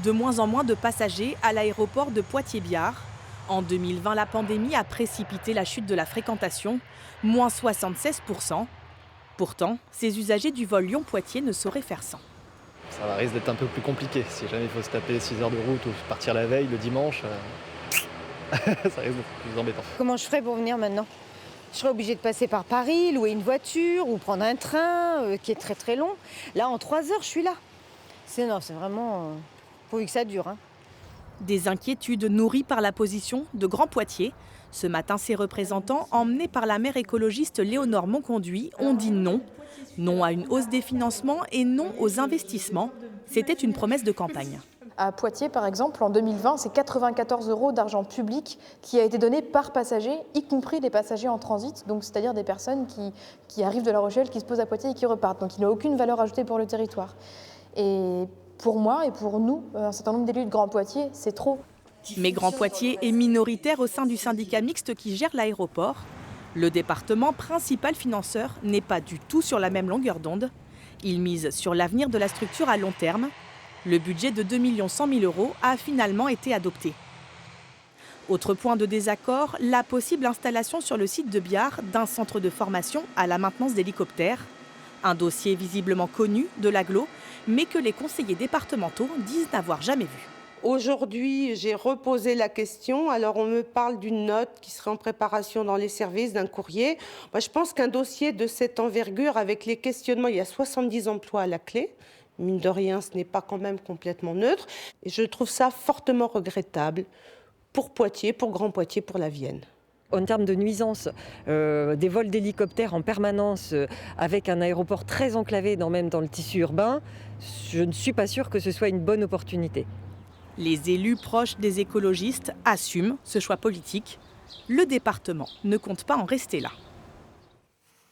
De moins en moins de passagers à l'aéroport de Poitiers-Biard. En 2020, la pandémie a précipité la chute de la fréquentation, moins 76%. Pourtant, ces usagers du vol Lyon-Poitiers ne sauraient faire sans. Ça risque d'être un peu plus compliqué. Si jamais il faut se taper 6 heures de route ou partir la veille, le dimanche, ça risque d'être plus embêtant. Comment je ferais pour venir maintenant? Je serais obligée de passer par Paris, louer une voiture ou prendre un train qui est très très long. Là, en 3 heures, je suis là. C'est vraiment... pourvu que ça dure. Des inquiétudes nourries par la position de Grand Poitiers. Ce matin, ses représentants, emmenés par la maire écologiste Léonore Monconduit, ont dit non. Non à une hausse des financements et non aux investissements. C'était une promesse de campagne. À Poitiers, par exemple, en 2020, c'est 94 € d'argent public qui a été donné par passager, y compris les passagers en transit, donc c'est-à-dire des personnes qui arrivent de La Rochelle, qui se posent à Poitiers et qui repartent. Donc il n'a aucune valeur ajoutée pour le territoire. Et pour moi et pour nous, un certain nombre d'élus de Grand Poitiers, c'est trop. Mais Grand Poitiers est minoritaire au sein du syndicat mixte qui gère l'aéroport. Le département, principal financeur, n'est pas du tout sur la même longueur d'onde. Il mise sur l'avenir de la structure à long terme. Le budget de 2 100 000 € a finalement été adopté. Autre point de désaccord, la possible installation sur le site de Biard d'un centre de formation à la maintenance d'hélicoptères. Un dossier visiblement connu de l'agglo, mais que les conseillers départementaux disent n'avoir jamais vu. Aujourd'hui, j'ai reposé la question. Alors, on me parle d'une note qui serait en préparation dans les services, d'un courrier. Moi, je pense qu'un dossier de cette envergure, avec les questionnements, il y a 70 emplois à la clé. Mine de rien, ce n'est pas quand même complètement neutre. Et je trouve ça fortement regrettable pour Poitiers, pour Grand Poitiers, pour la Vienne. En termes de nuisance, des vols d'hélicoptères en permanence avec un aéroport très enclavé même dans le tissu urbain, je ne suis pas sûre que ce soit une bonne opportunité. Les élus proches des écologistes assument ce choix politique. Le département ne compte pas en rester là.